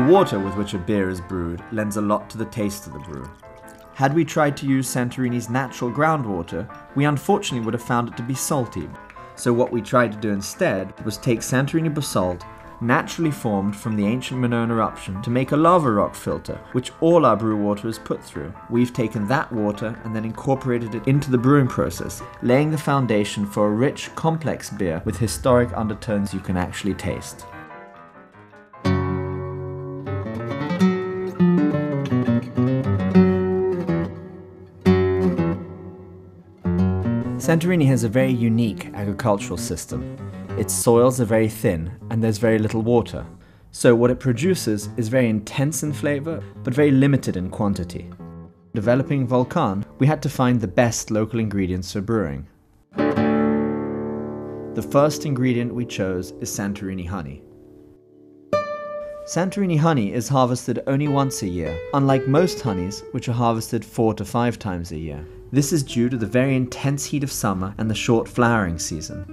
water with which a beer is brewed lends a lot to the taste of the brew. Had we tried to use Santorini's natural groundwater, we unfortunately would have found it to be salty. So what we tried to do instead was take Santorini basalt, naturally formed from the ancient Minoan eruption, to make a lava rock filter, which all our brew water is put through. We've taken that water and then incorporated it into the brewing process, laying the foundation for a rich, complex beer with historic undertones you can actually taste. Santorini has a very unique agricultural system. Its soils are very thin and there's very little water. So what it produces is very intense in flavor, but very limited in quantity. Developing Volkan, we had to find the best local ingredients for brewing. The first ingredient we chose is Santorini honey. Santorini honey is harvested only once a year, unlike most honeys, which are harvested 4 to 5 times a year. This is due to the very intense heat of summer and the short flowering season.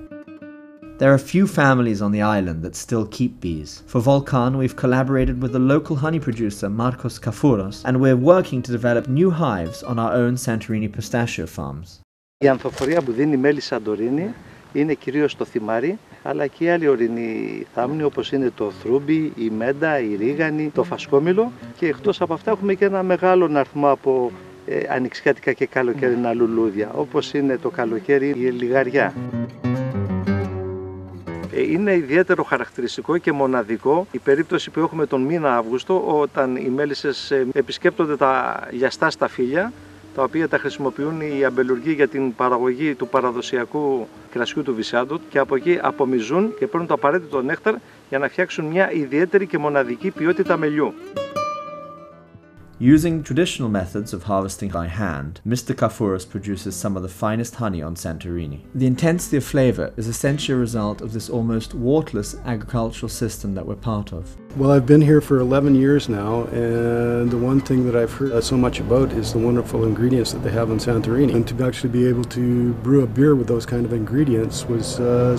There are few families on the island that still keep bees. For Volkan, we've collaborated with the local honey producer Marcos Kafouros, and we're working to develop new hives on our own Santorini pistachio farms. Η ανθοφορία που δίνει μέλι Σαντορίνη είναι κυρίως το θυμάρι, αλλά και οι άλλοι ορεινοί θάμνοι όπως είναι το θρούμπι, η μέντα, η ρίγανη, το φασκόμηλο, και εκτός από αυτά έχουμε και ένα μεγάλο αριθμό από ανοιξιάτικα και καλοκαιρινά λουλούδια, όπως είναι το καλοκαίρι η λιγαριά. Είναι ιδιαίτερο χαρακτηριστικό και μοναδικό η περίπτωση που έχουμε τον μήνα Αύγουστο, όταν οι μέλισσες επισκέπτονται τα λιαστά σταφύλια, τα οποία τα χρησιμοποιούν οι αμπελουργοί για την παραγωγή του παραδοσιακού κρασιού του Βυσάντου, και από εκεί απομυζούν και παίρνουν το απαραίτητο νέκταρ για να φτιάξουν μια ιδιαίτερη και μοναδική ποιότητα μελιού. Using traditional methods of harvesting by hand, Mr. Kafouros produces some of the finest honey on Santorini. The intensity of flavor is essentially a result of this almost waterless agricultural system that we're part of. Well, I've been here for 11 years now, and the one thing that I've heard so much about is the wonderful ingredients that they have in Santorini. And to actually be able to brew a beer with those kind of ingredients was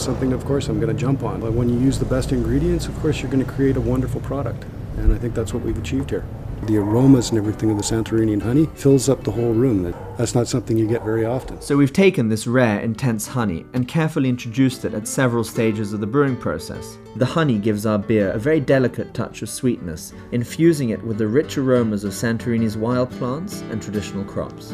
something, of course, I'm going to jump on. But when you use the best ingredients, of course, you're going to create a wonderful product. And I think that's what we've achieved here. The aromas and everything of the Santorini honey fills up the whole room. That's not something you get very often. So we've taken this rare, intense honey and carefully introduced it at several stages of the brewing process. The honey gives our beer a very delicate touch of sweetness, infusing it with the rich aromas of Santorini's wild plants and traditional crops.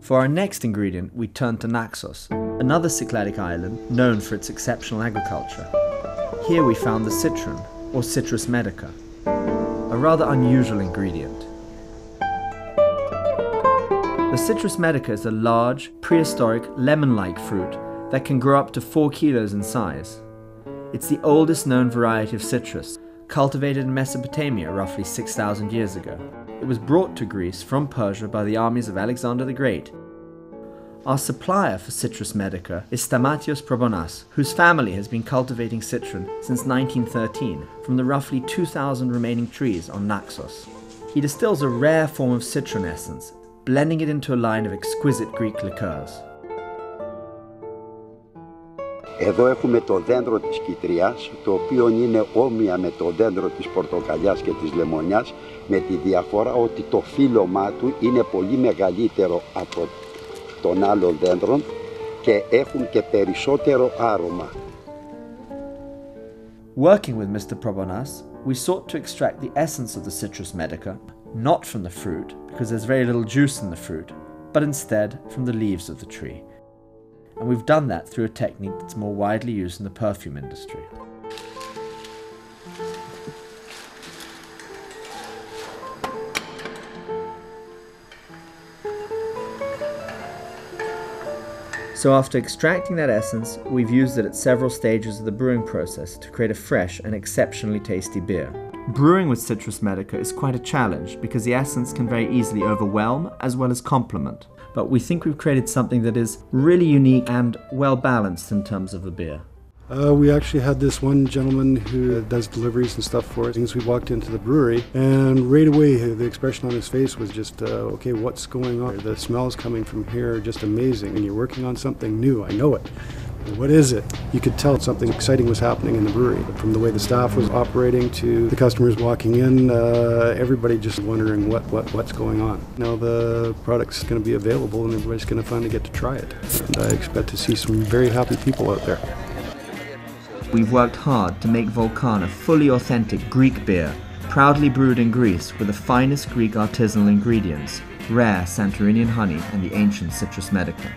For our next ingredient, we turn to Naxos, another Cycladic island known for its exceptional agriculture. Here we found the citron, or Citrus Medica, a rather unusual ingredient. The Citrus Medica is a large, prehistoric, lemon-like fruit that can grow up to 4 kilos in size. It's the oldest known variety of citrus, cultivated in Mesopotamia roughly 6,000 years ago. It was brought to Greece from Persia by the armies of Alexander the Great. Our supplier for Citrus Medica is Stamatis Probonas, whose family has been cultivating citron since 1913 from the roughly 2,000 remaining trees on Naxos. He distills a rare form of citron essence, blending it into a line of exquisite Greek liqueurs. Εδώ έχουμε το δέντρο της κιτριάς, το οποίο είναι όμοια με το δέντρο της πορτοκαλιάς και της λεμονιάς, με τη διαφορά ότι το φύλλωμά του είναι πολύ μεγαλύτερο από των άλλων δέντρων και έχουν και περισσότερο άρωμα. Working with Mr. Probonas, we sought to extract the essence of the Citrus Medica, not from the fruit, because there's very little juice in the fruit, but instead from the leaves of the tree. And we've done that through a technique that's more widely used in the perfume industry. So after extracting that essence, we've used it at several stages of the brewing process to create a fresh and exceptionally tasty beer. Brewing with Citrus Medica is quite a challenge because the essence can very easily overwhelm as well as complement. But we think we've created something that is really unique and well balanced in terms of a beer. We actually had this one gentleman who does deliveries and stuff for us. We walked into the brewery and right away the expression on his face was just, okay, what's going on? The smells coming from here are just amazing and you're working on something new, I know it. What is it? You could tell something exciting was happening in the brewery. From the way the staff was operating to the customers walking in, everybody just wondering what's going on. Now the product's going to be available and everybody's going to finally get to try it. And I expect to see some very happy people out there. We've worked hard to make Volkan a fully authentic Greek beer, proudly brewed in Greece with the finest Greek artisanal ingredients, rare Santorini honey and the ancient Citrus Medica.